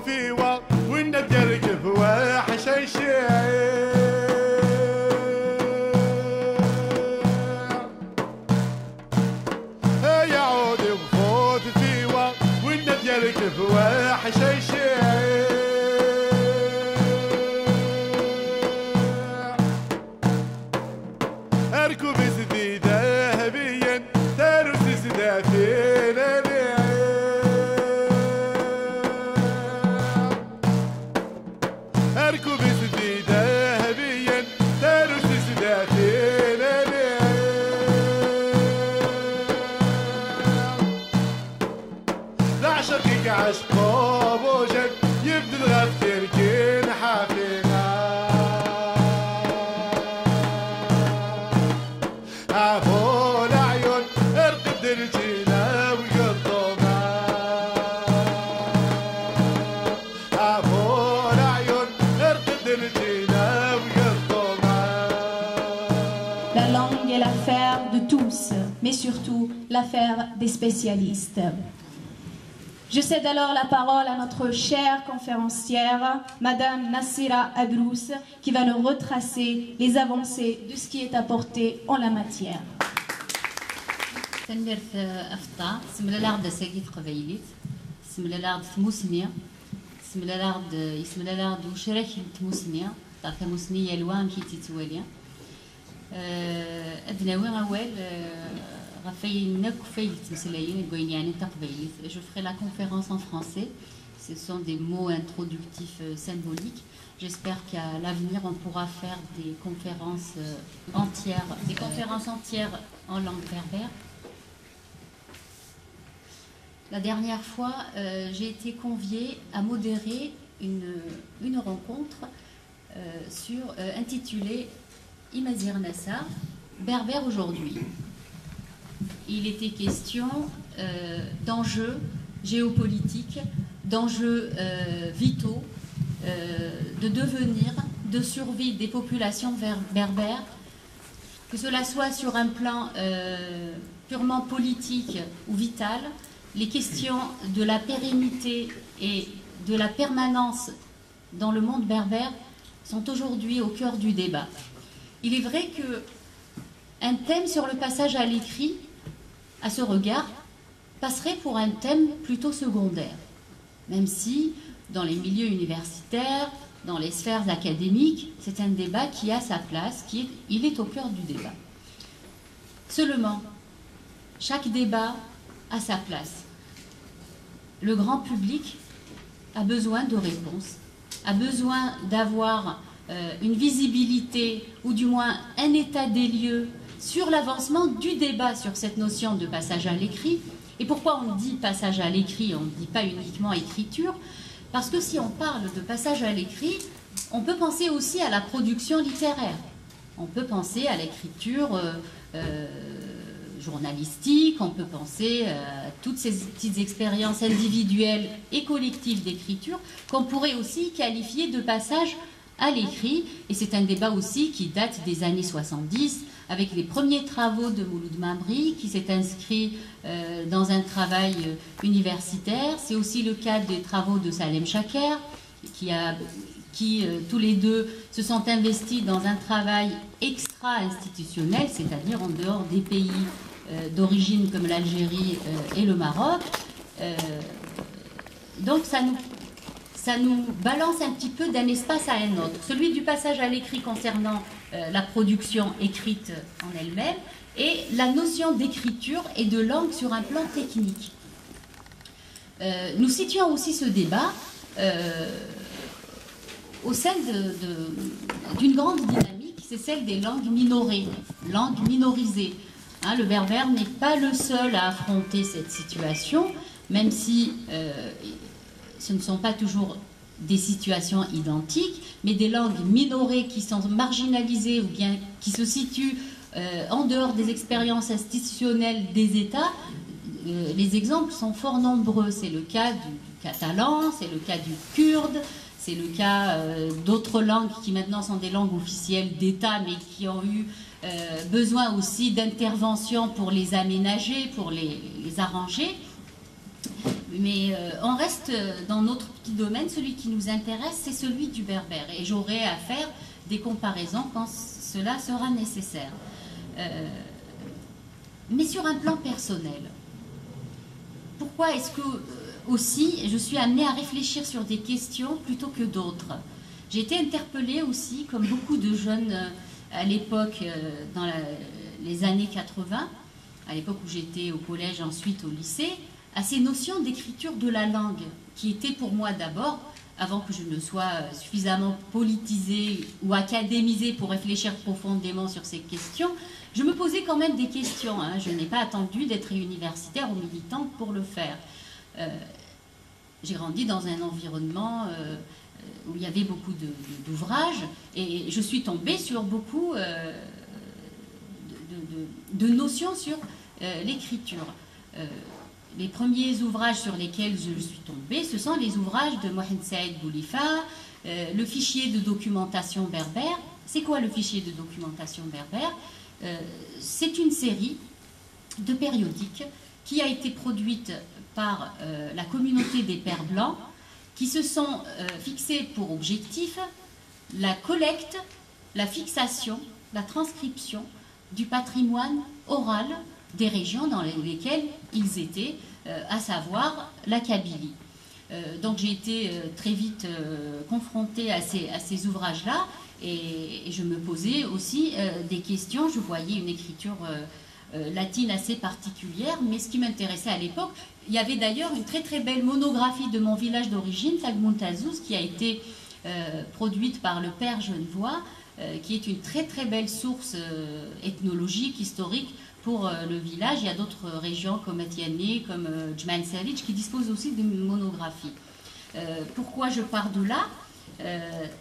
فيوا والنبي يركب وحشيشي يعود بخوف فيوا والنبي يركب وحشيشي اركب سدي ذهبيا ترس سدافين اركب سدي ذهبيا ترس سدافين لعشقك عشق بوجك يبدل غفير كين حافينا عفو العيون ارقد الجينا وقطوما عفو العيون ارقد الجينا وقطوما. La langue est l'affaire de tous, mais surtout l'affaire des spécialistes. Je cède alors la parole à notre chère conférencière, Madame Nassira Adrous, qui va nous retracer les avancées de ce qui est apporté en la matière. تنمرت أفطا سم الأرض ساقيت قبيليت سم الأرض تموسنيا سم الأرض وشراك تموسنيا طاقة موسنية لوان كي تتواليا أدناوي غوال Je ferai la conférence en français. Ce sont des mots introductifs symboliques. J'espère qu'à l'avenir, on pourra faire des conférences entières en langue berbère. La dernière fois, j'ai été conviée à modérer une rencontre intitulée Imazir Nassar, berbère aujourd'hui. Il était question d'enjeux géopolitiques, d'enjeux vitaux, de devenir, de survie des populations berbères, que cela soit sur un plan purement politique ou vital. Les questions de la pérennité et de la permanence dans le monde berbère sont aujourd'hui au cœur du débat. Il est vrai qu'un thème sur le passage à l'écrit, à ce regard, passerait pour un thème plutôt secondaire, même si dans les milieux universitaires, dans les sphères académiques, c'est un débat qui a sa place, il est au cœur du débat. Seulement, chaque débat a sa place. Le grand public a besoin de réponses, a besoin d'avoir une visibilité, ou du moins un état des lieux sur l'avancement du débat sur cette notion de passage à l'écrit. Et pourquoi on dit passage à l'écrit, on ne dit pas uniquement écriture? Parce que si on parle de passage à l'écrit, on peut penser aussi à la production littéraire. On peut penser à l'écriture journalistique, on peut penser à toutes ces petites expériences individuelles et collectives d'écriture qu'on pourrait aussi qualifier de passage à l'écrit. Et c'est un débat aussi qui date des années 70, avec les premiers travaux de Mouloud Mambri, qui s'est inscrit dans un travail universitaire. C'est aussi le cas des travaux de Salem Chaker, qui tous les deux se sont investis dans un travail extra-institutionnel, c'est-à-dire en dehors des pays d'origine comme l'Algérie et le Maroc. Donc ça nous balance un petit peu d'un espace à un autre. Celui du passage à l'écrit concernant la production écrite en elle-même et la notion d'écriture et de langue sur un plan technique. Nous situons aussi ce débat au sein d'une grande dynamique, c'est celle des langues minorées, langues minorisées. Hein, le berbère n'est pas le seul à affronter cette situation, même si ce ne sont pas toujours des situations identiques, mais des langues minorées qui sont marginalisées ou bien qui se situent en dehors des expériences institutionnelles des États. Les exemples sont fort nombreux. C'est le cas du catalan, c'est le cas du kurde, c'est le cas d'autres langues qui maintenant sont des langues officielles d'État, mais qui ont eu besoin aussi d'intervention pour les aménager, pour les arranger. Mais on reste dans notre petit domaine, celui qui nous intéresse, c'est celui du berbère. Et j'aurai à faire des comparaisons quand cela sera nécessaire. Mais sur un plan personnel, pourquoi est-ce que aussi je suis amenée à réfléchir sur des questions plutôt que d'autres? J'ai été interpellée aussi, comme beaucoup de jeunes à l'époque, dans les années 80, à l'époque où j'étais au collège, ensuite au lycée, à ces notions d'écriture de la langue, qui étaient pour moi d'abord, avant que je ne sois suffisamment politisée ou académisée pour réfléchir profondément sur ces questions, je me posais quand même des questions. Hein. Je n'ai pas attendu d'être universitaire ou militante pour le faire. J'ai grandi dans un environnement où il y avait beaucoup d'ouvrages et je suis tombée sur beaucoup de notions sur l'écriture. Les premiers ouvrages sur lesquels je suis tombée, ce sont les ouvrages de Mohamed Saïd Boulifa, le fichier de documentation berbère. C'est quoi le fichier de documentation berbère? C'est une série de périodiques qui a été produite par la communauté des Pères Blancs qui se sont fixés pour objectif la collecte, la fixation, la transcription du patrimoine oral des régions dans lesquelles ils étaient, à savoir la Kabylie. Donc j'ai été très vite confrontée à ces ouvrages-là et je me posais aussi des questions. Je voyais une écriture latine assez particulière, mais ce qui m'intéressait à l'époque, il y avait d'ailleurs une très très belle monographie de mon village d'origine, Tagmuntazouz, qui a été produite par le père Genevois, qui est une très très belle source ethnologique, historique pour le village. Il y a d'autres régions comme Atiani, comme Djman Salic, qui disposent aussi d'une monographie. Pourquoi je pars de là?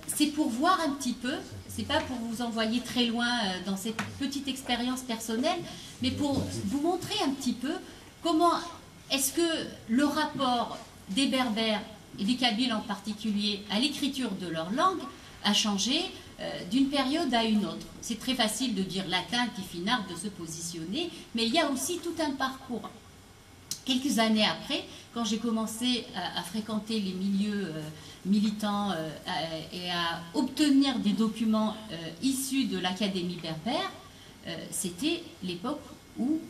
C'est pour voir un petit peu, c'est pas pour vous envoyer très loin dans cette petite expérience personnelle, mais pour vous montrer un petit peu comment est-ce que le rapport des Berbères et des Kabyles en particulier à l'écriture de leur langue a changé d'une période à une autre. C'est très facile de dire latin, tifinagh, de se positionner, mais il y a aussi tout un parcours. Quelques années après, quand j'ai commencé à fréquenter les milieux militants et à obtenir des documents issus de l'Académie berbère, c'était l'époque où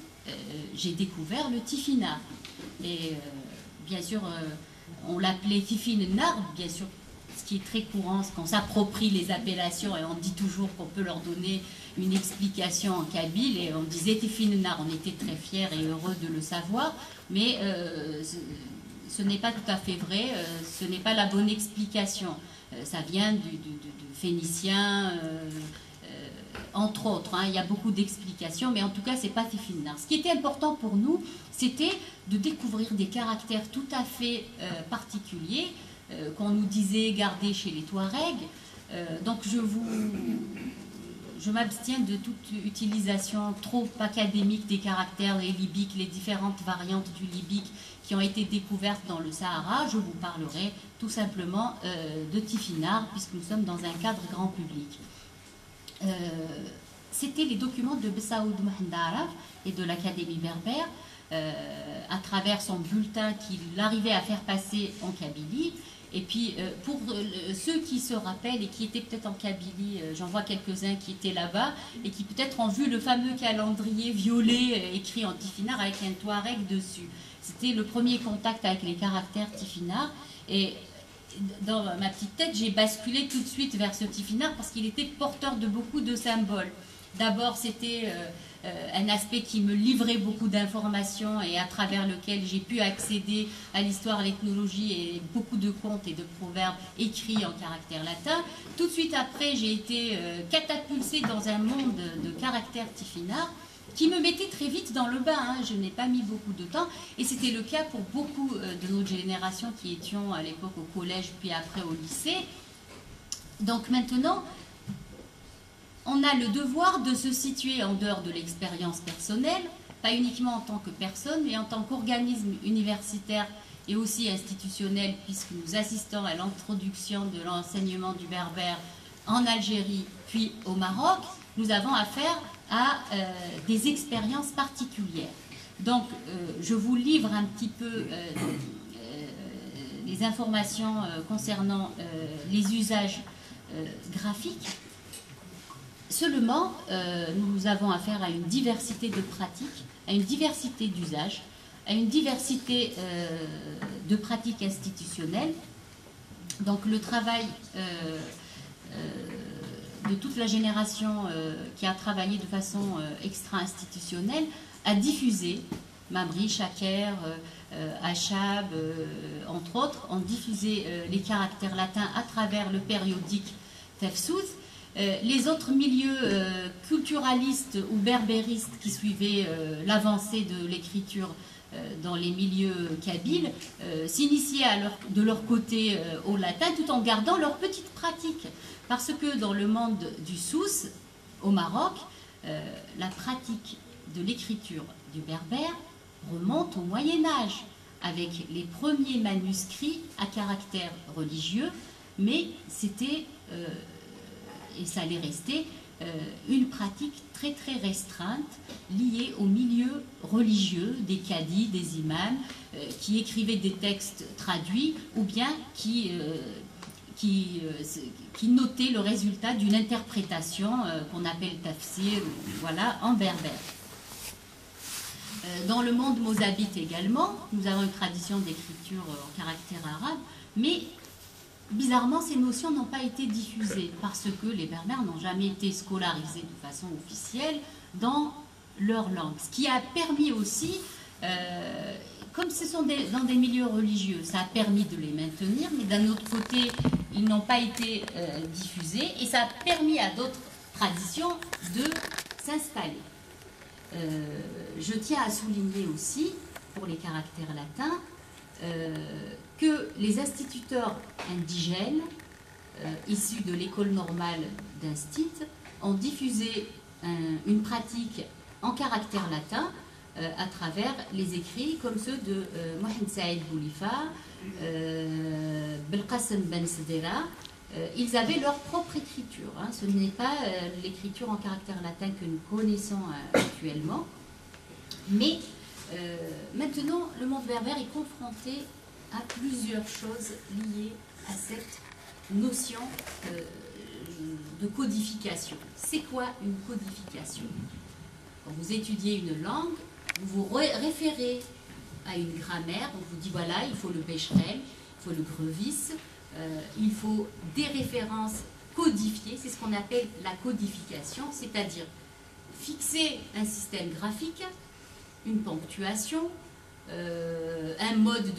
j'ai découvert le tifinagh. Et bien sûr, on l'appelait tifinagh, bien sûr, ce qui est très courant, c'est qu'on s'approprie les appellations et on dit toujours qu'on peut leur donner une explication en kabyle, et on disait tifinagh, on était très fiers et heureux de le savoir, mais ce n'est pas tout à fait vrai, ce n'est pas la bonne explication. Ça vient du phénicien, entre autres, hein, il y a beaucoup d'explications, mais en tout cas, c'est pas tifinagh. Ce qui était important pour nous, c'était de découvrir des caractères tout à fait particuliers, qu'on nous disait garder chez les Touaregs. Donc je m'abstiens de toute utilisation trop académique des caractères, les libyques, les différentes variantes du libyque qui ont été découvertes dans le Sahara. Je vous parlerai tout simplement de tifinagh, puisque nous sommes dans un cadre grand public. C'était les documents de Bessaoud Mohamed et de l'Académie berbère, à travers son bulletin qu'il arrivait à faire passer en Kabylie. Et puis, pour ceux qui se rappellent et qui étaient peut-être en Kabylie, j'en vois quelques-uns qui étaient là-bas et qui peut-être ont vu le fameux calendrier violet écrit en tifinagh avec un touareg dessus. C'était le premier contact avec les caractères tifinagh. Et dans ma petite tête, j'ai basculé tout de suite vers ce tifinagh parce qu'il était porteur de beaucoup de symboles. D'abord, c'était un aspect qui me livrait beaucoup d'informations et à travers lequel j'ai pu accéder à l'histoire, à l'ethnologie et beaucoup de contes et de proverbes écrits en caractère latin. Tout de suite après, j'ai été catapultée dans un monde de caractères tifinagh qui me mettait très vite dans le bain. Hein. Je n'ai pas mis beaucoup de temps et c'était le cas pour beaucoup de notre génération qui étions à l'époque au collège puis après au lycée. Donc maintenant, on a le devoir de se situer en dehors de l'expérience personnelle, pas uniquement en tant que personne, mais en tant qu'organisme universitaire et aussi institutionnel, puisque nous assistons à l'introduction de l'enseignement du berbère en Algérie puis au Maroc. Nous avons affaire à des expériences particulières. Donc, je vous livre un petit peu les informations concernant les usages graphiques. Seulement, nous avons affaire à une diversité de pratiques, à une diversité d'usages, à une diversité de pratiques institutionnelles. Donc le travail de toute la génération qui a travaillé de façon extra-institutionnelle a diffusé, Mabry, Chaker, Achab, entre autres, ont diffusé les caractères latins à travers le périodique Tefsouth. Les autres milieux culturalistes ou berbéristes qui suivaient l'avancée de l'écriture dans les milieux kabyles s'initiaient de leur côté au latin tout en gardant leurs petites pratiques. Parce que dans le monde du Souss, au Maroc, la pratique de l'écriture du berbère remonte au Moyen-Âge, avec les premiers manuscrits à caractère religieux, mais c'était, et ça allait rester, une pratique très très restreinte liée au milieu religieux des cadis, des imams, qui écrivaient des textes traduits ou bien qui notaient le résultat d'une interprétation qu'on appelle tafsir, voilà, en berbère. Dans le monde mozabite également, nous avons une tradition d'écriture en caractère arabe, mais bizarrement, ces notions n'ont pas été diffusées parce que les Berbères n'ont jamais été scolarisés de façon officielle dans leur langue. Ce qui a permis aussi, comme ce sont dans des milieux religieux, ça a permis de les maintenir, mais d'un autre côté, ils n'ont pas été diffusés et ça a permis à d'autres traditions de s'installer. Je tiens à souligner aussi, pour les caractères latins, que les instituteurs indigènes, issus de l'école normale d'Instit, ont diffusé une pratique en caractère latin à travers les écrits comme ceux de Mohamed Saïd Boulifa, Belkacem Ben Sedera. Ils avaient leur propre écriture. Hein. Ce n'est pas l'écriture en caractère latin que nous connaissons actuellement. Mais maintenant, le monde berbère est confronté à plusieurs choses liées à cette notion de codification. C'est quoi une codification? Quand vous étudiez une langue, vous vous référez à une grammaire, on vous dit voilà, il faut le Becherel, il faut le Grevis, il faut des références codifiées, c'est ce qu'on appelle la codification, c'est-à-dire fixer un système graphique, une ponctuation, un mode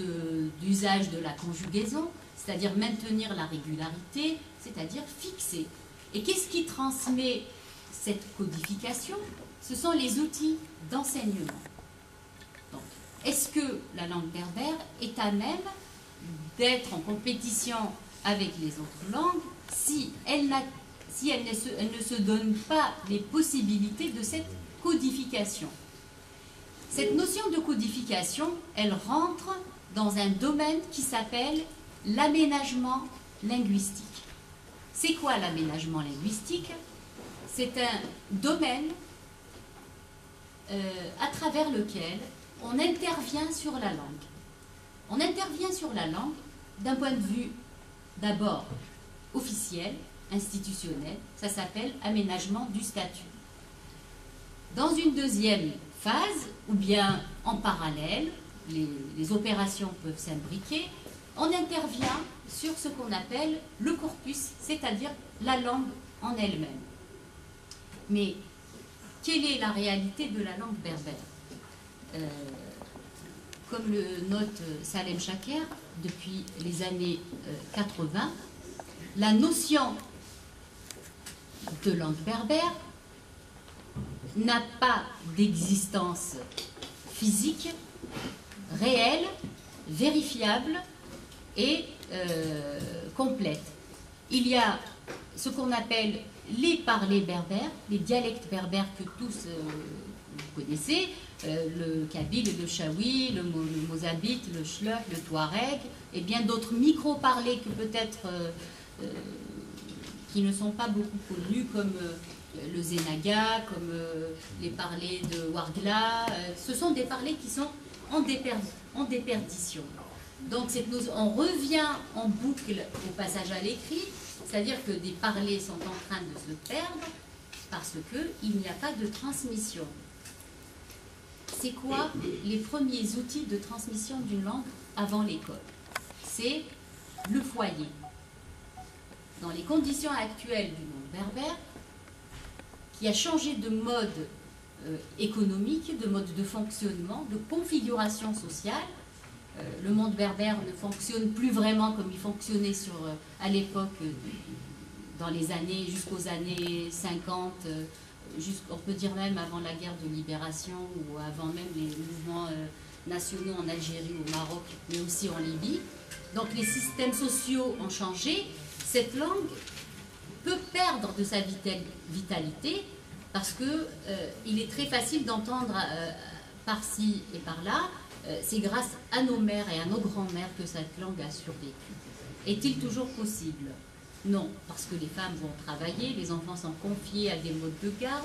d'usage de la conjugaison, c'est-à-dire maintenir la régularité, c'est-à-dire fixer. Et qu'est-ce qui transmet cette codification? Ce sont les outils d'enseignement. Donc, est-ce que la langue berbère est à même d'être en compétition avec les autres langues si elle ne se donne pas les possibilités de cette codification? Cette notion de codification, elle rentre dans un domaine qui s'appelle l'aménagement linguistique. C'est quoi l'aménagement linguistique? C'est un domaine à travers lequel on intervient sur la langue. On intervient sur la langue d'un point de vue d'abord officiel, institutionnel, ça s'appelle aménagement du statut. Dans une deuxième phase, ou bien en parallèle, les opérations peuvent s'imbriquer, on intervient sur ce qu'on appelle le corpus, c'est-à-dire la langue en elle-même. Mais quelle est la réalité de la langue berbère? Comme le note Salem Chaker, depuis les années 80, la notion de langue berbère n'a pas d'existence physique, réelle, vérifiable et complète. Il y a ce qu'on appelle les parlers berbères, les dialectes berbères que tous vous connaissez, le kabyle, le chaoui, le mozabite, le shleur, le touareg, et bien d'autres micro-parlers que peut-être qui ne sont pas beaucoup connus, comme le zénaga, comme les parlers de Ouargla. Ce sont des parlers qui sont en déperdition. Donc on revient en boucle au passage à l'écrit, c'est-à-dire que des parlers sont en train de se perdre parce qu'il n'y a pas de transmission. C'est quoi les premiers outils de transmission d'une langue avant l'école? C'est le foyer. Dans les conditions actuelles du monde berbère, qui a changé de mode économique, de mode de fonctionnement, de configuration sociale, le monde berbère ne fonctionne plus vraiment comme il fonctionnait à l'époque, dans les années, jusqu'aux années 50, on peut dire même avant la guerre de libération ou avant même les mouvements nationaux en Algérie, au Maroc, mais aussi en Libye. Donc les systèmes sociaux ont changé. Cette langue peut perdre de sa vitalité parce qu'il est très facile d'entendre par-ci et par-là. C'est grâce à nos mères et à nos grands-mères que cette langue a survécu. Est-il toujours possible? Non, parce que les femmes vont travailler, les enfants sont confiés à des modes de garde,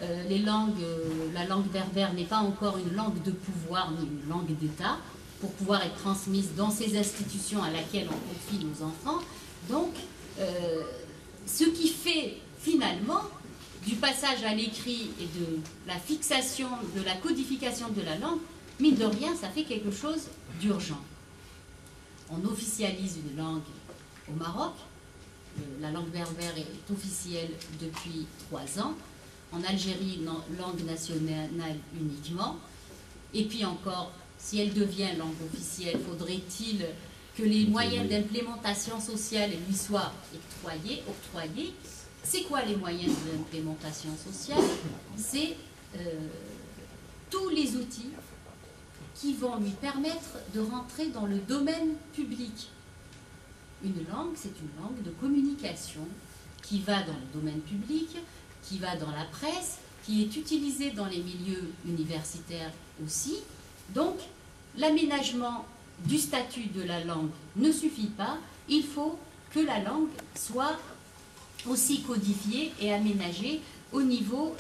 la langue berbère n'est pas encore une langue de pouvoir ni une langue d'État pour pouvoir être transmise dans ces institutions à laquelle on confie nos enfants. Donc, ce qui fait finalement du passage à l'écrit et de la fixation, de la codification de la langue, mine de rien, ça fait quelque chose d'urgent. On officialise une langue au Maroc. La langue berbère est officielle depuis 3 ans. En Algérie, langue nationale uniquement. Et puis encore, si elle devient langue officielle, faudrait-il que les moyens d'implémentation sociale lui soient octroyés. C'est quoi les moyens d'implémentation sociale? C'est tous les outils qui vont lui permettre de rentrer dans le domaine public. Une langue, c'est une langue de communication qui va dans le domaine public, qui va dans la presse, qui est utilisée dans les milieux universitaires aussi. Donc, l'aménagement du statut de la langue ne suffit pas. Il faut que la langue soit aussi codifiée et aménagée au niveau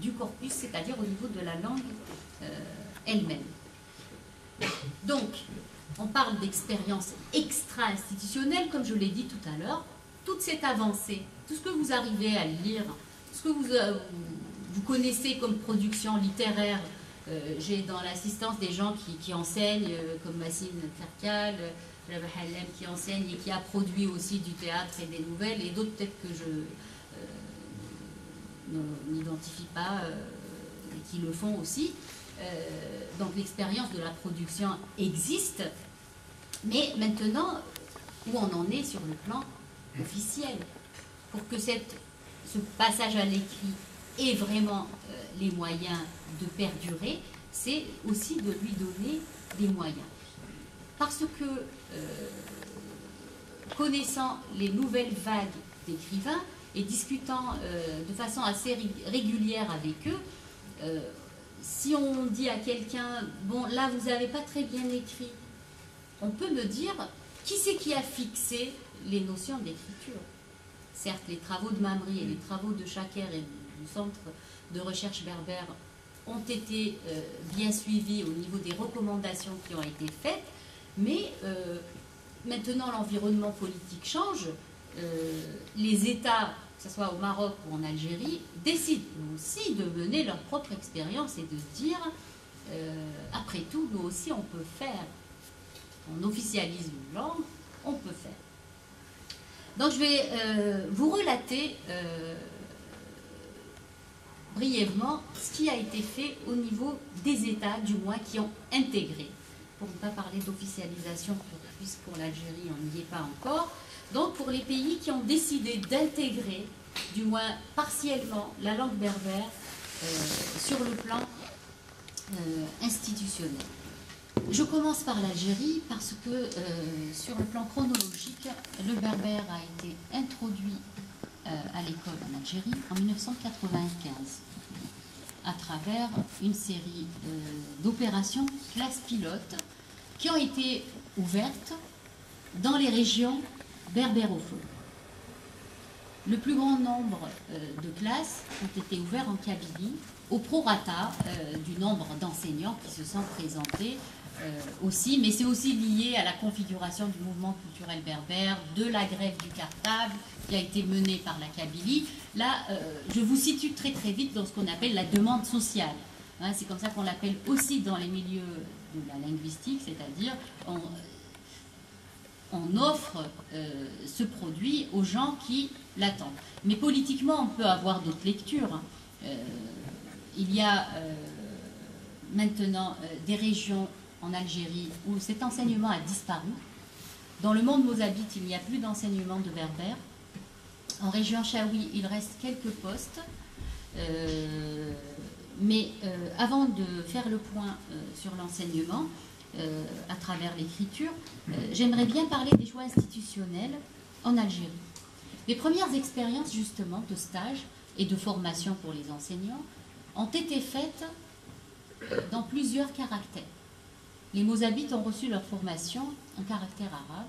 du corpus, c'est-à-dire au niveau de la langue elle-même. Donc, on parle d'expérience extra-institutionnelle, comme je l'ai dit tout à l'heure. Toute cette avancée, tout ce que vous arrivez à lire, tout ce que vous connaissez comme production littéraire, j'ai dans l'assistance des gens qui enseignent, comme Massine Ferkal, qui enseigne et qui a produit aussi du théâtre et des nouvelles, et d'autres peut-être que je n'identifie pas, et qui le font aussi. Donc l'expérience de la production existe, mais maintenant, où on en est sur le plan officiel, pour que ce passage à l'écrit ait vraiment les moyens de perdurer, c'est aussi de lui donner des moyens. Parce que, connaissant les nouvelles vagues d'écrivains et discutant de façon assez régulière avec eux, si on dit à quelqu'un, bon là vous n'avez pas très bien écrit, on peut me dire, qui c'est qui a fixé les notions d'écriture? Certes, les travaux de Mamri et les travaux de Chaker et du Centre de recherche berbère ont été bien suivis au niveau des recommandations qui ont été faites, mais maintenant l'environnement politique change, les États, que ce soit au Maroc ou en Algérie, décident aussi de mener leur propre expérience et de se dire, après tout, nous aussi on peut faire. On officialise une langue, on peut faire. Donc je vais vous relater brièvement ce qui a été fait au niveau des États, du moins, qui ont intégré. Pour ne pas parler d'officialisation, puisque pour l'Algérie, on n'y est pas encore. Donc pour les pays qui ont décidé d'intégrer, du moins partiellement, la langue berbère sur le plan institutionnel. Je commence par l'Algérie parce que sur le plan chronologique, le berbère a été introduit à l'école en Algérie en 1995 à travers une série d'opérations classes pilotes qui ont été ouvertes dans les régions berbérophones. Le plus grand nombre de classes ont été ouvertes en Kabylie au prorata du nombre d'enseignants qui se sont présentés aussi, mais c'est aussi lié à la configuration du mouvement culturel berbère, de la grève du cartable qui a été menée par la Kabylie. Là, je vous situe très très vite dans ce qu'on appelle la demande sociale. Hein, c'est comme ça qu'on l'appelle aussi dans les milieux de la linguistique, c'est-à-dire on offre ce produit aux gens qui l'attendent. Mais politiquement, on peut avoir d'autres lectures. Hein. Il y a maintenant des régions en Algérie où cet enseignement a disparu. Dans le monde mozabite, il n'y a plus d'enseignement de berbère. En région Chaoui, il reste quelques postes. Mais avant de faire le point sur l'enseignement, à travers l'écriture, j'aimerais bien parler des choix institutionnels en Algérie. Les premières expériences justement de stage et de formation pour les enseignants ont été faites dans plusieurs caractères. Les Mozabites ont reçu leur formation en caractère arabe,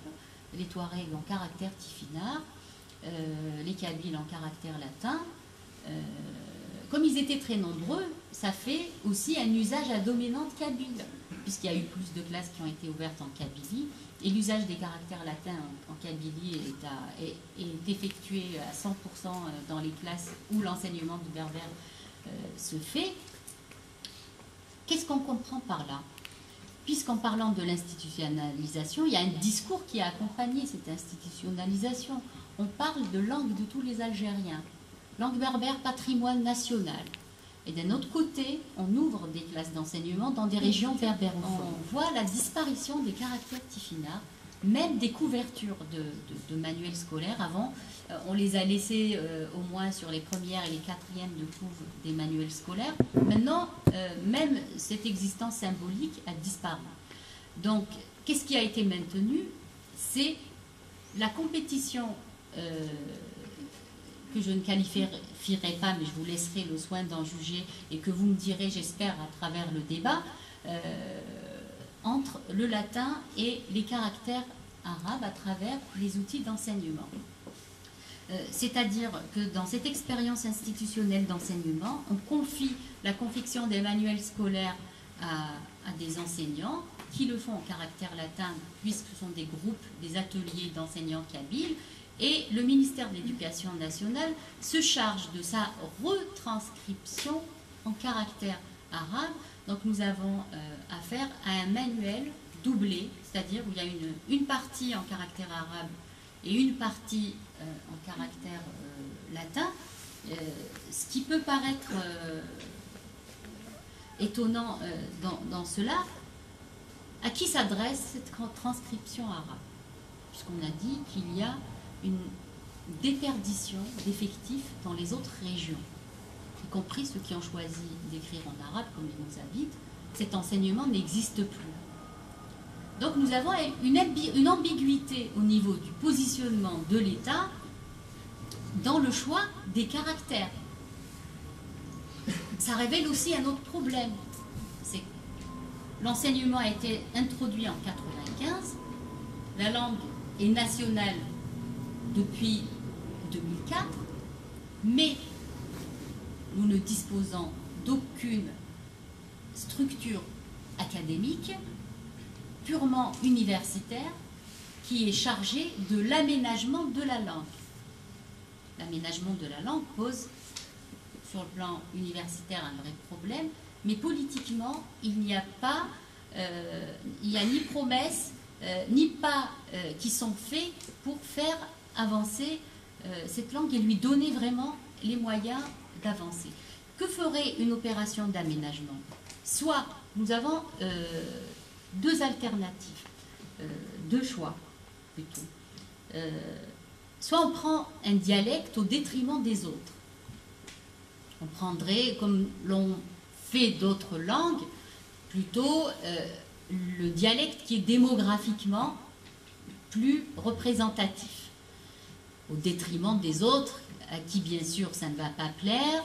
les Touaregs en caractère tifinagh, les Kabyles en caractère latin. Comme ils étaient très nombreux, ça fait aussi un usage à dominante kabyle, puisqu'il y a eu plus de classes qui ont été ouvertes en Kabylie, et l'usage des caractères latins en Kabylie est effectué à 100% dans les classes où l'enseignement du berbère se fait. Qu'est-ce qu'on comprend par là? Puisqu'en parlant de l'institutionnalisation, il y a un discours qui a accompagné cette institutionnalisation. On parle de langue de tous les Algériens, langue berbère, patrimoine national. Et d'un autre côté, on ouvre des classes d'enseignement dans des régions berbérophones. On voit la disparition des caractères tifinagh, même des couvertures de manuels scolaires. Avant, on les a laissés au moins sur les premières et les quatrièmes de couve des manuels scolaires. Maintenant, même cette existence symbolique a disparu. Donc, qu'est-ce qui a été maintenu? C'est la compétition que je ne qualifierai pas, mais je vous laisserai le soin d'en juger et que vous me direz, j'espère, à travers le débat, entre le latin et les caractères arabes à travers les outils d'enseignement. C'est-à-dire que dans cette expérience institutionnelle d'enseignement, on confie la confection des manuels scolaires à des enseignants qui le font en caractère latin, puisque ce sont des groupes, des ateliers d'enseignants kabyles, et le ministère de l'Éducation nationale se charge de sa retranscription en caractère arabe. Donc nous avons affaire à un manuel doublé, c'est-à-dire où il y a une partie en caractère arabe et une partie en caractère latin, ce qui peut paraître étonnant dans cela. À qui s'adresse cette transcription arabe? Puisqu'on a dit qu'il y a une déperdition d'effectifs dans les autres régions, y compris ceux qui ont choisi d'écrire en arabe, comme les Mozabites. Cet enseignement n'existe plus. Donc nous avons une ambiguïté au niveau du positionnement de l'État dans le choix des caractères. Ça révèle aussi un autre problème. C'est que l'enseignement a été introduit en 1995, la langue est nationale depuis 2004, mais nous ne disposons d'aucune structure académique purement universitaire qui est chargée de l'aménagement de la langue. L'aménagement de la langue pose sur le plan universitaire un vrai problème, mais politiquement, il n'y a pas, il n'y a ni promesses, ni pas qui sont faits pour faire avancer cette langue et lui donner vraiment les moyens d'avancer. Que ferait une opération d'aménagement? Soit nous avons deux alternatives, deux choix plutôt. Soit on prend un dialecte au détriment des autres. On prendrait, comme l'ont fait d'autres langues, plutôt le dialecte qui est démographiquement plus représentatif, au détriment des autres, à qui bien sûr ça ne va pas plaire.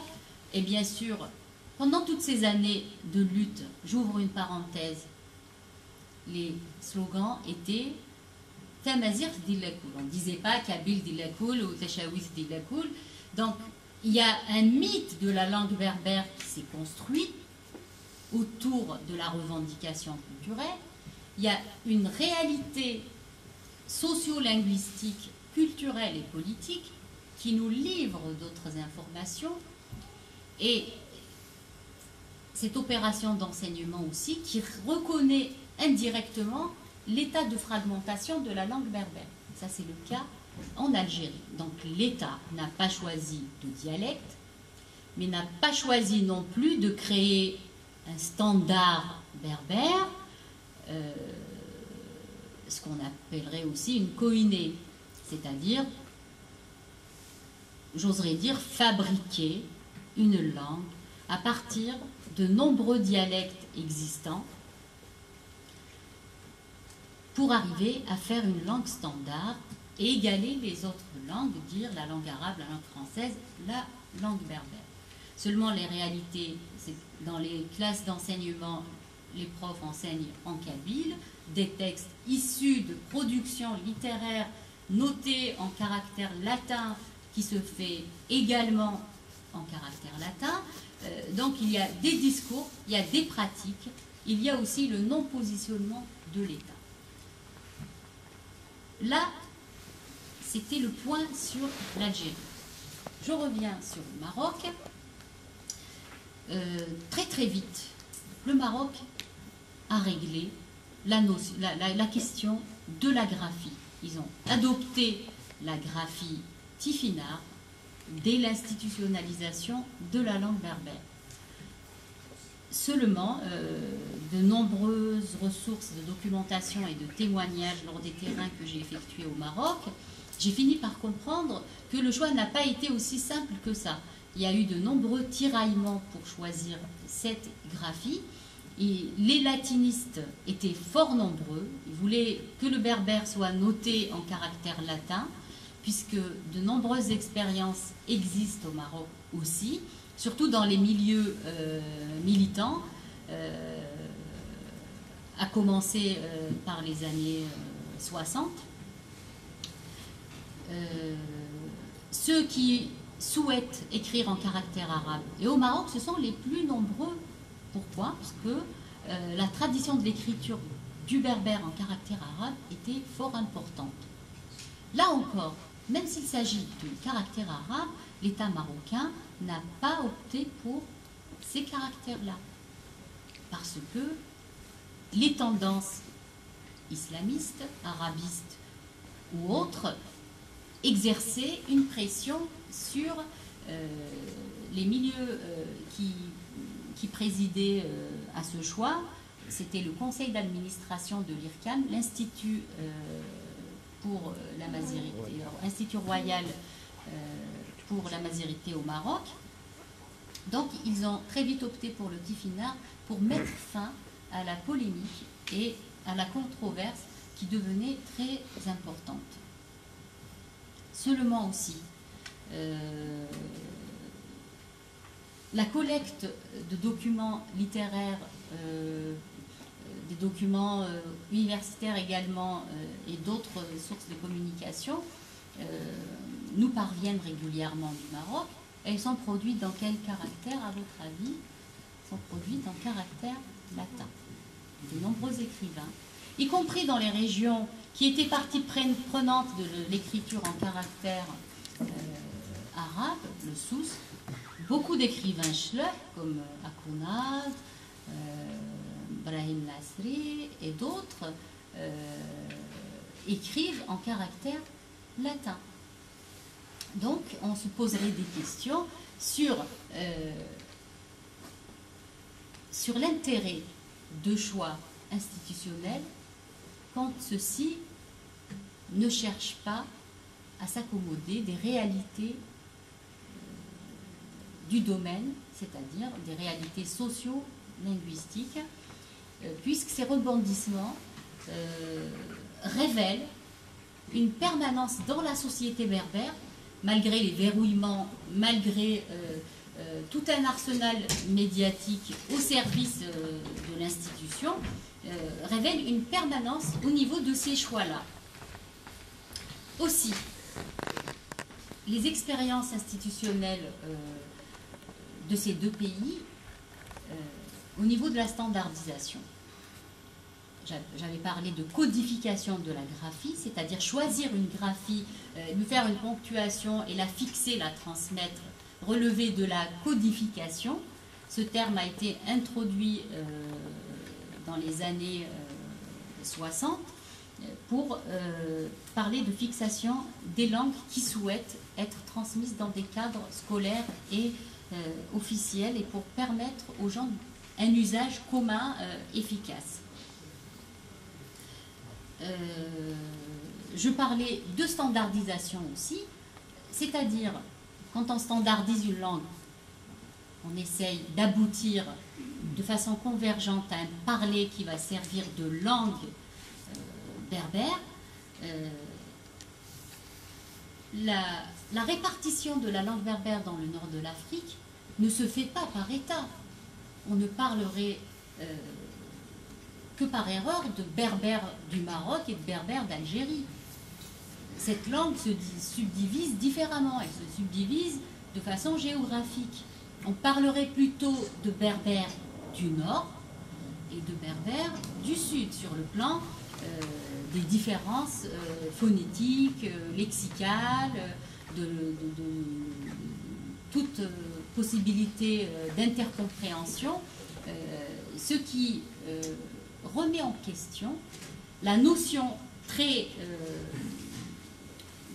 Et bien sûr, pendant toutes ces années de lutte, j'ouvre une parenthèse, les slogans étaient Tamazir Dilakoul. On ne disait pas Kabyle Dilakoul ou Tachawis Dilakoul. Donc il y a un mythe de la langue berbère qui s'est construit autour de la revendication culturelle, il y a une réalité socio-linguistique, culturelle et politique qui nous livre d'autres informations, et cette opération d'enseignement aussi qui reconnaît indirectement l'état de fragmentation de la langue berbère. Ça, c'est le cas en Algérie. Donc l'État n'a pas choisi de dialecte, mais n'a pas choisi non plus de créer un standard berbère, ce qu'on appellerait aussi une koiné, c'est-à-dire, j'oserais dire, fabriquer une langue à partir de nombreux dialectes existants pour arriver à faire une langue standard et égaler les autres langues, dire la langue arabe, la langue française, la langue berbère. Seulement les réalités, c'est dans les classes d'enseignement, les profs enseignent en kabyle, des textes issus de productions littéraires notés en caractère latin qui se fait également en caractère latin. Donc il y a des discours, il y a des pratiques, il y a aussi le non-positionnement de l'État. Là, c'était le point sur l'Algérie. Je reviens sur le Maroc. Très très vite, le Maroc a réglé la question de la graphie. Ils ont adopté la graphie tifinagh dès l'institutionnalisation de la langue berbère. Seulement, de nombreuses ressources de documentation et de témoignages lors des terrains que j'ai effectués au Maroc, j'ai fini par comprendre que le choix n'a pas été aussi simple que ça. Il y a eu de nombreux tiraillements pour choisir cette graphie. Et les latinistes étaient fort nombreux. Ils voulaient que le berbère soit noté en caractère latin, puisque de nombreuses expériences existent au Maroc aussi, surtout dans les milieux militants, à commencer par les années 60. Ceux qui souhaitent écrire en caractère arabe, et au Maroc, ce sont les plus nombreux. Pourquoi? Parce que la tradition de l'écriture du berbère en caractère arabe était fort importante. Là encore, même s'il s'agit de caractère arabe, l'État marocain n'a pas opté pour ces caractères-là. Parce que les tendances islamistes, arabistes ou autres exerçaient une pression sur les milieux qui présidaient à ce choix. C'était le conseil d'administration de l'IRCAM, l'Institut pour la Mazirité, Institut royal pour la Mazirité au Maroc. Donc ils ont très vite opté pour le tifinagh pour mettre fin à la polémique et à la controverse qui devenait très importante. Seulement aussi, la collecte de documents littéraires, des documents universitaires également et d'autres sources de communication nous parviennent régulièrement du Maroc. Elles sont produites dans quel caractère, à votre avis? Elles sont produites en caractère latin. De nombreux écrivains, y compris dans les régions qui étaient partie prenante de l'écriture en caractère arabe, le Souss, beaucoup d'écrivains chleurs comme Akounad, Brahim Nasri et d'autres écrivent en caractère latin. Donc on se poserait des questions sur l'intérêt de choix institutionnels quand ceux-ci ne cherchent pas à s'accommoder des réalités du domaine, c'est-à-dire des réalités socio-linguistiques, puisque ces rebondissements révèlent une permanence dans la société berbère, malgré les verrouillements, malgré tout un arsenal médiatique au service de l'institution, révèle une permanence au niveau de ces choix-là. Aussi, les expériences institutionnelles de ces deux pays, au niveau de la standardisation, j'avais parlé de codification de la graphie, c'est-à-dire choisir une graphie, lui faire une ponctuation et la fixer, la transmettre, relever de la codification. Ce terme a été introduit dans les années 60 pour parler de fixation des langues qui souhaitent être transmises dans des cadres scolaires et officiels et pour permettre aux gens un usage commun efficace. Je parlais de standardisation aussi, c'est-à-dire quand on standardise une langue, on essaye d'aboutir de façon convergente à un parler qui va servir de langue berbère. La répartition de la langue berbère dans le nord de l'Afrique ne se fait pas par État. On ne parlerait que par erreur de berbère du Maroc et de berbère d'Algérie. Cette langue se subdivise différemment, elle se subdivise de façon géographique. On parlerait plutôt de berbère du nord et de berbère du sud sur le plan des différences phonétiques, lexicales, de toute possibilité d'intercompréhension, ce qui remet en question la notion très,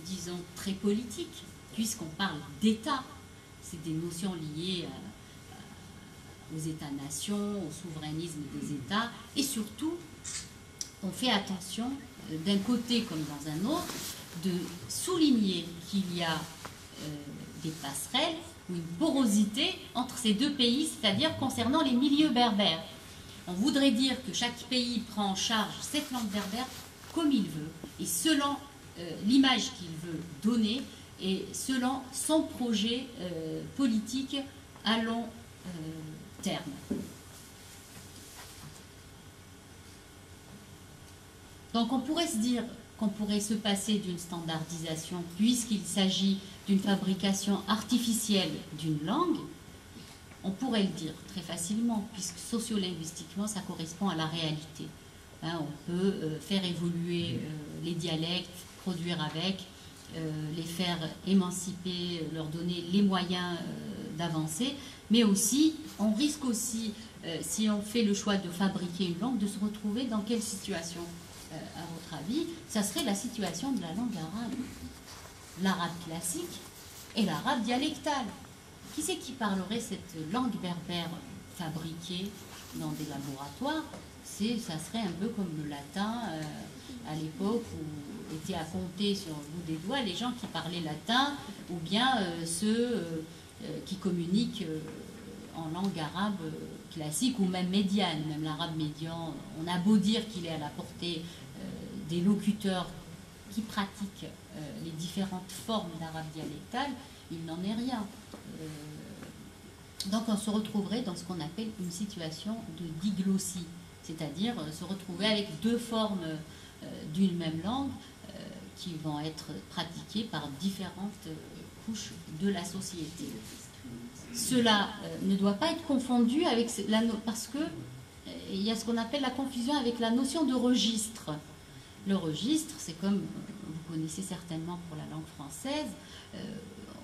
disons, très politique, puisqu'on parle d'État. C'est des notions liées aux États-nations, au souverainisme des États, et surtout, on fait attention, d'un côté comme dans un autre, de souligner qu'il y a des passerelles ou une porosité entre ces deux pays, c'est-à-dire concernant les milieux berbères. On voudrait dire que chaque pays prend en charge cette langue berbère comme il veut, et selon l'image qu'il veut donner, et selon son projet politique à long terme. Donc on pourrait se dire qu'on pourrait se passer d'une standardisation puisqu'il s'agit d'une fabrication artificielle d'une langue. On pourrait le dire très facilement puisque sociolinguistiquement ça correspond à la réalité. Hein, on peut faire évoluer les dialectes, produire avec, les faire émanciper, leur donner les moyens d'avancer, mais aussi, on risque aussi, si on fait le choix de fabriquer une langue, de se retrouver dans quelle situation, à votre avis? Ça serait la situation de la langue arabe. L'arabe classique et l'arabe dialectal. Qui c'est qui parlerait cette langue berbère fabriquée dans des laboratoires? Ça serait un peu comme le latin à l'époque où étaient à compter sur le bout des doigts les gens qui parlaient latin ou bien ceux qui communiquent en langue arabe classique ou même médiane. Même l'arabe médian, on a beau dire qu'il est à la portée des locuteurs qui pratiquent les différentes formes d'arabe dialectal, il n'en est rien. Donc on se retrouverait dans ce qu'on appelle une situation de diglossie, c'est-à-dire se retrouver avec deux formes d'une même langue qui vont être pratiquées par différentes couches de la société. Cela ne doit pas être confondu avec parce que il y a ce qu'on appelle la confusion avec la notion de registre. Le registre, c'est comme vous connaissez certainement pour la langue française,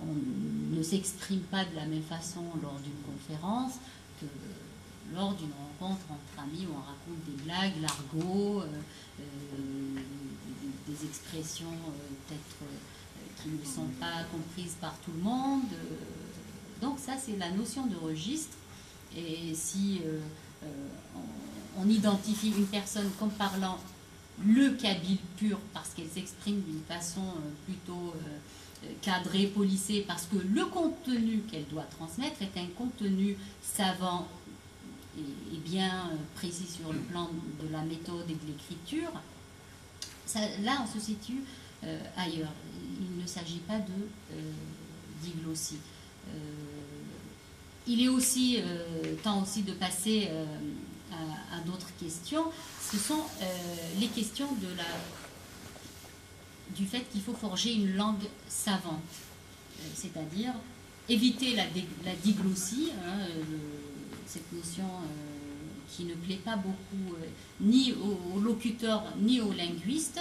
on ne s'exprime pas de la même façon lors d'une conférence que lors d'une rencontre entre amis où on raconte des blagues, l'argot, des expressions peut-être qui ne sont pas comprises par tout le monde. Donc ça, c'est la notion de registre. Et si on identifie une personne comme parlant le kabyle pur parce qu'elle s'exprime d'une façon plutôt cadrée, polissée, parce que le contenu qu'elle doit transmettre est un contenu savant et bien précis sur le plan de la méthode et de l'écriture, là on se situe ailleurs. Il ne s'agit pas de diglossie. Il est aussi temps aussi de passer à d'autres questions. Ce sont les questions du fait qu'il faut forger une langue savante, c'est-à-dire éviter la diglossie, hein, cette notion qui ne plaît pas beaucoup ni aux locuteurs ni aux linguistes,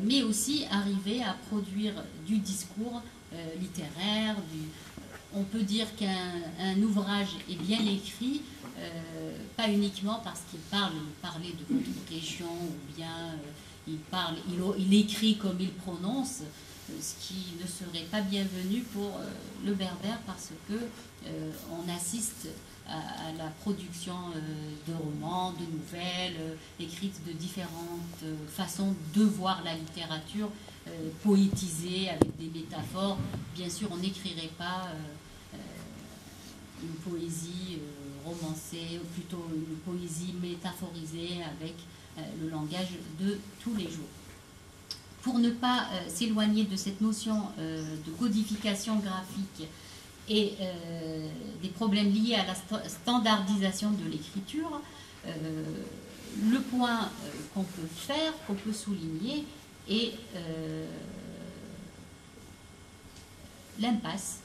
mais aussi arriver à produire du discours littéraire. On peut dire qu'un ouvrage est bien écrit, pas uniquement parce qu'il parlait de votre région, ou bien il écrit comme il prononce, ce qui ne serait pas bienvenu pour le berbère, parce que on assiste à la production de romans, de nouvelles, écrites de différentes façons de voir la littérature, poétisée avec des métaphores. Bien sûr, on n'écrirait pas une poésie romancée, ou plutôt une poésie métaphorisée avec le langage de tous les jours. Pour ne pas s'éloigner de cette notion de codification graphique et des problèmes liés à la standardisation de l'écriture, le point qu'on peut faire, qu'on peut souligner, est l'impasse.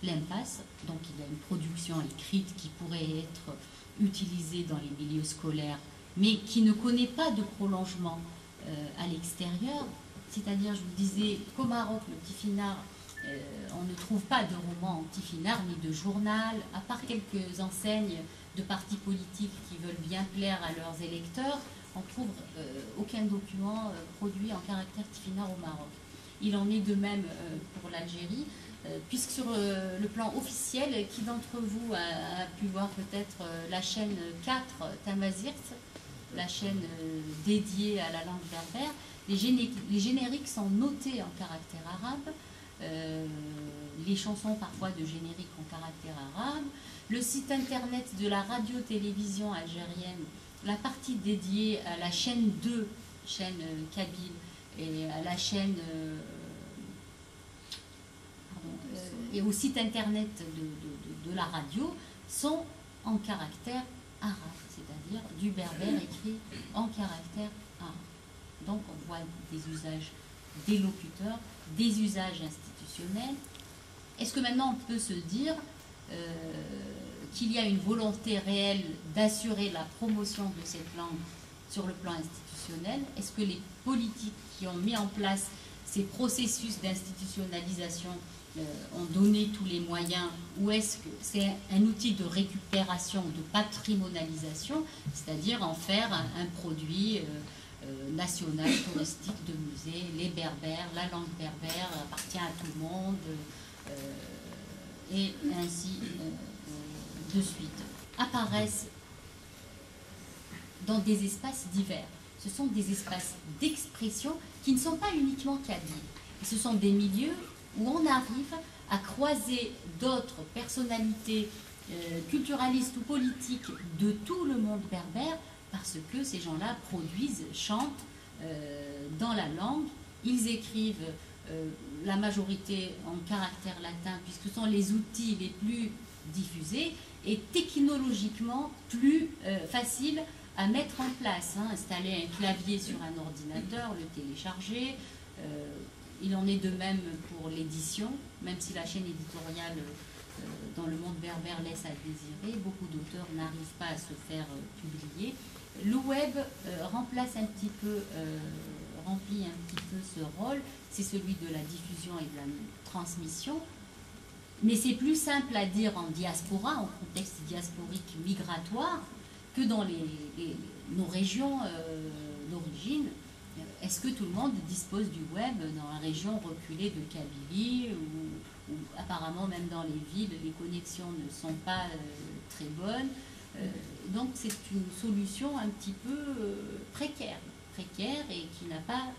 Donc il y a une production écrite qui pourrait être utilisée dans les milieux scolaires, mais qui ne connaît pas de prolongement à l'extérieur. C'est-à-dire, je vous disais, qu'au Maroc, le Tifinagh, on ne trouve pas de roman en Tifinagh ni de journal, à part quelques enseignes de partis politiques qui veulent bien plaire à leurs électeurs. On ne trouve aucun document produit en caractère Tifinagh au Maroc. Il en est de même pour l'Algérie, puisque sur le plan officiel, qui d'entre vous a pu voir peut-être la chaîne 4 Tamazirt, la chaîne dédiée à la langue berbère, les génériques sont notés en caractère arabe, les chansons parfois de génériques en caractère arabe, le site internet de la radio-télévision algérienne, la partie dédiée à la chaîne 2, chaîne kabyle, et à la chaîne et au site internet de la radio sont en caractère arabe, c'est-à-dire du berbère écrit en caractère arabe. Donc on voit des usages des locuteurs, des usages institutionnels. Est-ce que maintenant on peut se dire qu'il y a une volonté réelle d'assurer la promotion de cette langue sur le plan institutionnel? Est-ce que les politiques qui ont mis en place ces processus d'institutionnalisation ont donné tous les moyens, ou est-ce que c'est un outil de récupération, de patrimonialisation, c'est-à-dire en faire un produit national, touristique, de musée, les berbères, la langue berbère appartient à tout le monde, et ainsi de suite, apparaissent dans des espaces divers. Ce sont des espaces d'expression qui ne sont pas uniquement kabyles. Ce sont des milieux où on arrive à croiser d'autres personnalités culturalistes ou politiques de tout le monde berbère, parce que ces gens-là produisent, chantent dans la langue. Ils écrivent la majorité en caractère latin, puisque ce sont les outils les plus diffusés et technologiquement plus faciles à mettre en place. Installer un clavier sur un ordinateur, le télécharger. Il en est de même pour l'édition, même si la chaîne éditoriale dans le monde berbère laisse à désirer, beaucoup d'auteurs n'arrivent pas à se faire publier. Le web remplit un petit peu ce rôle, c'est celui de la diffusion et de la transmission, mais c'est plus simple à dire en diaspora, en contexte diasporique migratoire, que dans nos régions d'origine. Est-ce que tout le monde dispose du web dans la région reculée de Kabylie, ou apparemment même dans les villes, les connexions ne sont pas très bonnes. Donc c'est une solution un petit peu précaire et qui n'a pas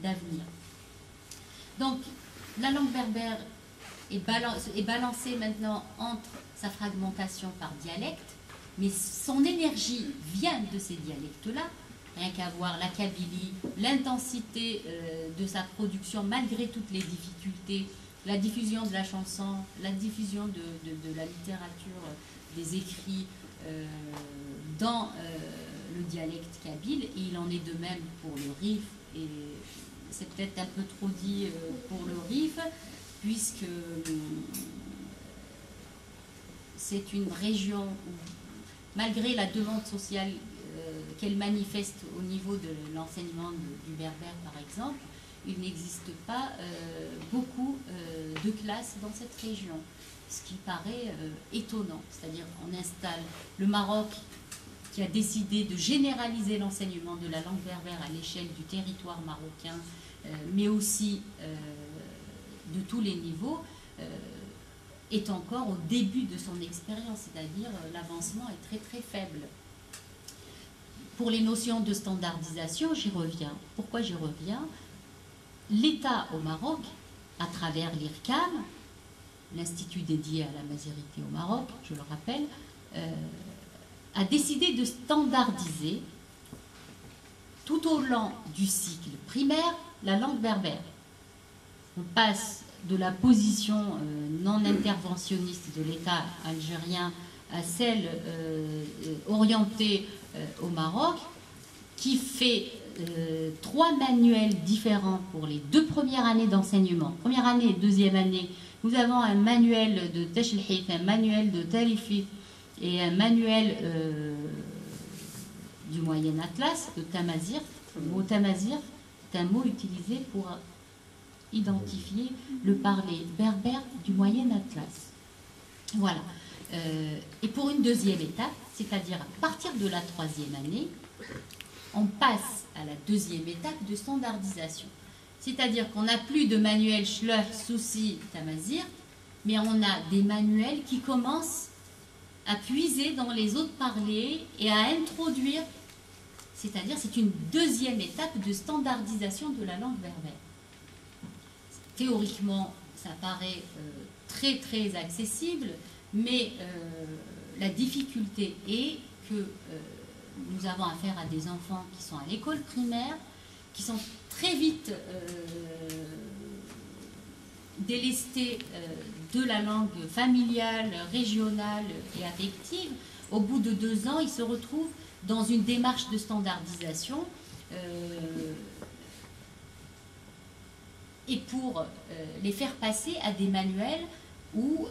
d'avenir. Donc la langue berbère est balancée maintenant entre sa fragmentation par dialecte, mais son énergie vient de ces dialectes-là. Rien qu'à voir la Kabylie, l'intensité de sa production malgré toutes les difficultés, la diffusion de la chanson, la diffusion de la littérature, des écrits dans le dialecte kabyle, et il en est de même pour le Rif, et c'est peut-être un peu trop dit pour le Rif, puisque c'est une région malgré la demande sociale qu'elle manifeste au niveau de l'enseignement du berbère, par exemple, il n'existe pas beaucoup de classes dans cette région, ce qui paraît étonnant. C'est-à-dire on installe le Maroc qui a décidé de généraliser l'enseignement de la langue berbère à l'échelle du territoire marocain, mais aussi de tous les niveaux, est encore au début de son expérience, c'est-à-dire l'avancement est très très faible. Pour les notions de standardisation, j'y reviens. Pourquoi j'y reviens? L'État au Maroc, à travers l'IRCAM, l'institut dédié à la mazirité au Maroc, je le rappelle, a décidé de standardiser tout au long du cycle primaire la langue berbère. On passe de la position non interventionniste de l'État algérien à celle orientée au Maroc, qui fait 3 manuels différents pour les 2 premières années d'enseignement. Première année et deuxième année, nous avons un manuel de Tashlhit, un manuel de Talifit et un manuel du Moyen Atlas, de Tamazir. Le mot Tamazir est un mot utilisé pour identifier le parler berbère du Moyen Atlas. Voilà. Et pour une deuxième étape, c'est-à-dire à partir de la 3e année, on passe à la 2e étape de standardisation. C'est-à-dire qu'on n'a plus de manuel Schleur, Soussi, Tamazir, mais on a des manuels qui commencent à puiser dans les autres parlers et à introduire, c'est-à-dire c'est une 2e étape de standardisation de la langue berbère. Théoriquement, ça paraît très très accessible, mais la difficulté est que nous avons affaire à des enfants qui sont à l'école primaire, qui sont très vite délestés de la langue familiale, régionale et affective. Au bout de 2 ans, ils se retrouvent dans une démarche de standardisation et pour les faire passer à des manuels où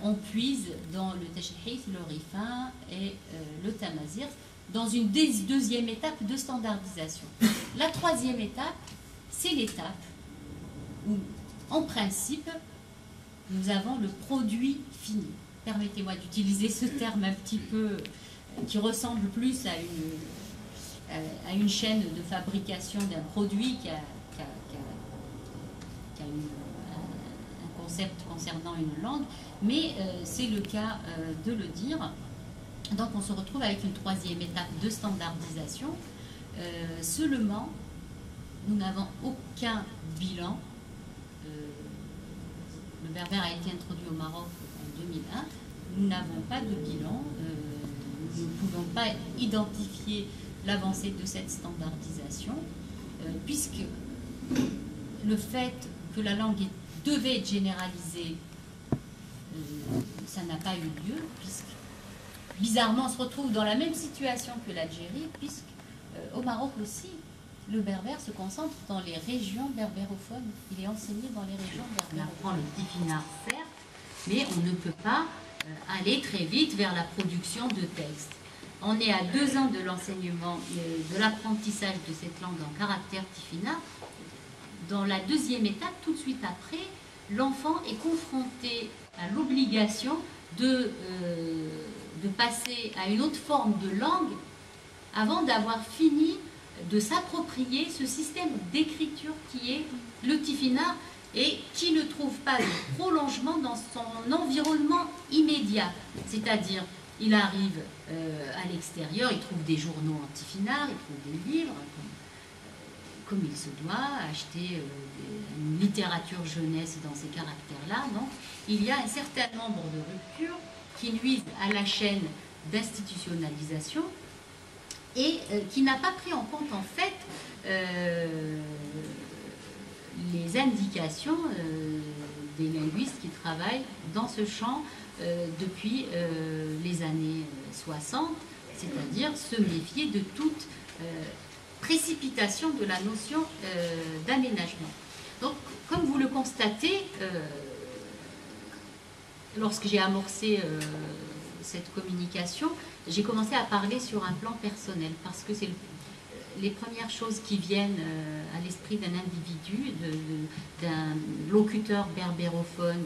on puise dans le Tashlhit, le Rifin et le Tamazir, dans une 2e étape de standardisation. La 3e étape, c'est l'étape où, en principe, nous avons le produit fini. Permettez-moi d'utiliser ce terme un petit peu qui ressemble plus à une chaîne de fabrication d'un produit qui a un concept concernant une langue, mais c'est le cas de le dire. Donc on se retrouve avec une 3e étape de standardisation. Seulement, nous n'avons aucun bilan. Le berbère a été introduit au Maroc en 2001. Nous n'avons pas de bilan. Nous ne pouvons pas identifier l'avancée de cette standardisation, puisque le fait que la langue devait être généralisée, ça n'a pas eu lieu, puisque bizarrement, on se retrouve dans la même situation que l'Algérie, puisque au Maroc aussi, le berbère se concentre dans les régions berbérophones. Il est enseigné dans les régions berbérophones. On apprend le tifinagh, certes, mais on ne peut pas aller très vite vers la production de textes. On est à 2 ans de l'enseignement, de l'apprentissage de cette langue en caractère tifinagh. Dans la 2e étape, tout de suite après, l'enfant est confronté à l'obligation de passer à une autre forme de langue avant d'avoir fini de s'approprier ce système d'écriture qui est le tifinagh et qui ne trouve pas de prolongement dans son environnement immédiat. C'est-à-dire, il arrive à l'extérieur, il trouve des journaux en tifinagh, il trouve des livres, comme il se doit, acheter une littérature jeunesse dans ces caractères-là. Donc, il y a un certain nombre de ruptures qui nuisent à la chaîne d'institutionnalisation et qui n'a pas pris en compte, en fait, les indications des linguistes qui travaillent dans ce champ depuis les années 60, c'est-à-dire se méfier de toute précipitation de la notion d'aménagement. Donc, comme vous le constatez, lorsque j'ai amorcé cette communication, j'ai commencé à parler sur un plan personnel, parce que c'est les premières choses qui viennent à l'esprit d'un individu, d'un locuteur berbérophone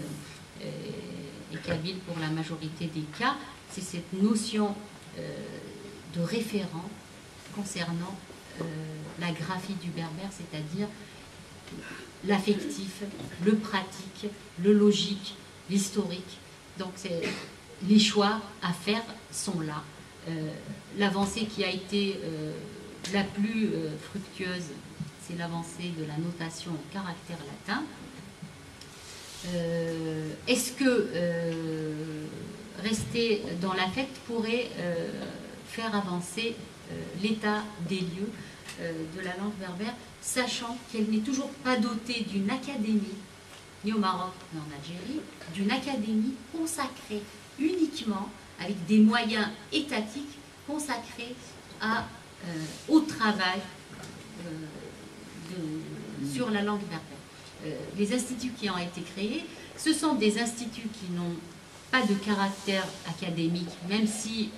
et kabyle pour la majorité des cas, c'est cette notion de référent concernant la graphie du berbère, c'est-à-dire l'affectif, le pratique, le logique, l'historique. Donc les choix à faire sont là. L'avancée qui a été la plus fructueuse, c'est l'avancée de la notation au caractère latin. Est-ce que rester dans l'affect pourrait faire avancer l'état des lieux de la langue berbère, sachant qu'elle n'est toujours pas dotée d'une académie, ni au Maroc ni en Algérie, d'une académie consacrée uniquement, avec des moyens étatiques consacrés au travail sur la langue berbère. Les instituts qui ont été créés, ce sont des instituts qui n'ont pas de caractère académique, même si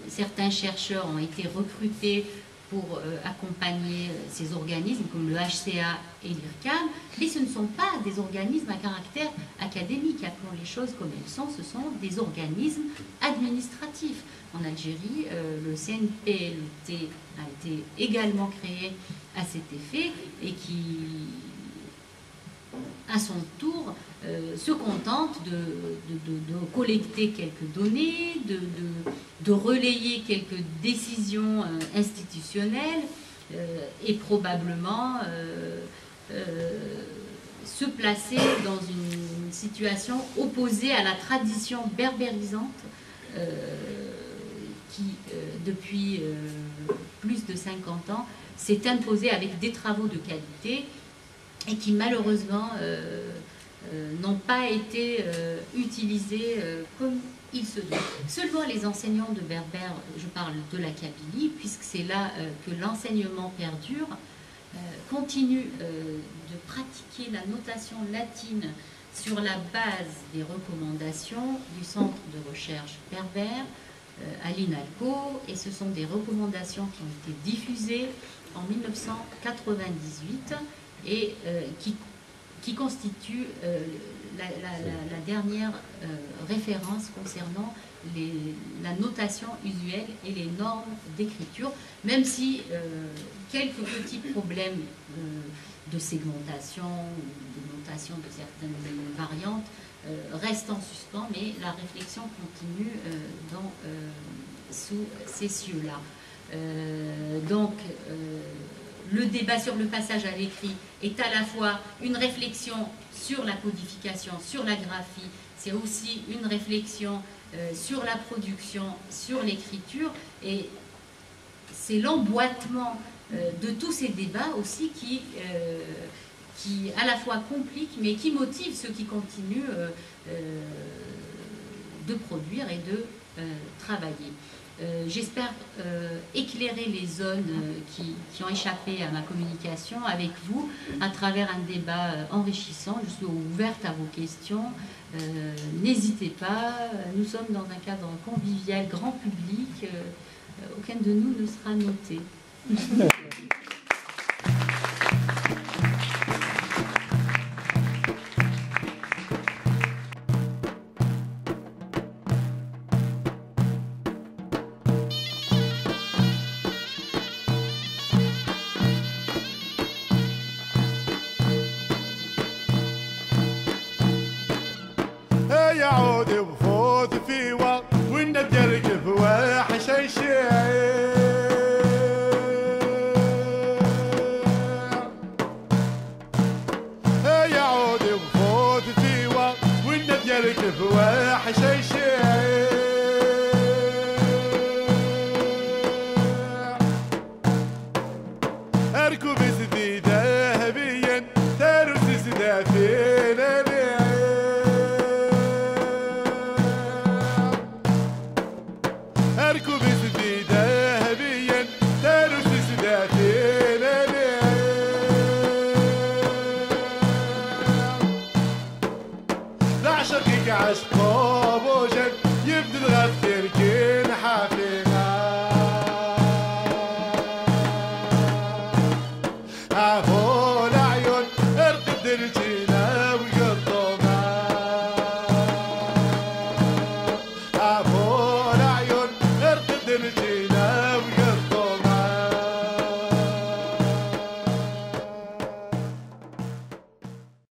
certains chercheurs ont été recrutés pour accompagner ces organismes comme le HCA et l'IRCAM, mais ce ne sont pas des organismes à caractère académique. Appelons les choses comme elles sont, ce sont des organismes administratifs. En Algérie, le CNPLT a été également créé à cet effet et qui, à son tour, se contente de collecter quelques données, de relayer quelques décisions institutionnelles et probablement se placer dans une situation opposée à la tradition berbérisante qui, depuis plus de 50 ans, s'est imposée avec des travaux de qualité et qui malheureusement n'ont pas été utilisés comme il se doit. Seulement les enseignants de berbère, je parle de la Kabylie, puisque c'est là que l'enseignement perdure, continuent de pratiquer la notation latine sur la base des recommandations du Centre de recherche berbère à l'INALCO, et ce sont des recommandations qui ont été diffusées en 1998 et qui constituent la dernière référence concernant la notation usuelle et les normes d'écriture, même si quelques petits problèmes de segmentation ou de notation de certaines variantes restent en suspens, mais la réflexion continue sous ces cieux-là. Donc, le débat sur le passage à l'écrit est à la fois une réflexion sur la codification, sur la graphie, c'est aussi une réflexion sur la production, sur l'écriture, et c'est l'emboîtement de tous ces débats aussi qui à la fois complique, mais qui motive ceux qui continuent de produire et de travailler. J'espère éclairer les zones qui ont échappé à ma communication avec vous à travers un débat enrichissant. Je suis ouverte à vos questions. N'hésitez pas, nous sommes dans un cadre convivial, grand public. Aucun de nous ne sera noté. يا عودي وفوت في والنبي يركب واحش الشيء يا عودي وفوت في والنبي يركب واحش الشيء اركب سدي ذهبيا ترس سدا فينا اركب سدي ذهبيا ترس سدا فينا نعشقك عشق بوجك يبدي الغفير كين حافينا عفو العيون ارقد الجينا وقضونا عفو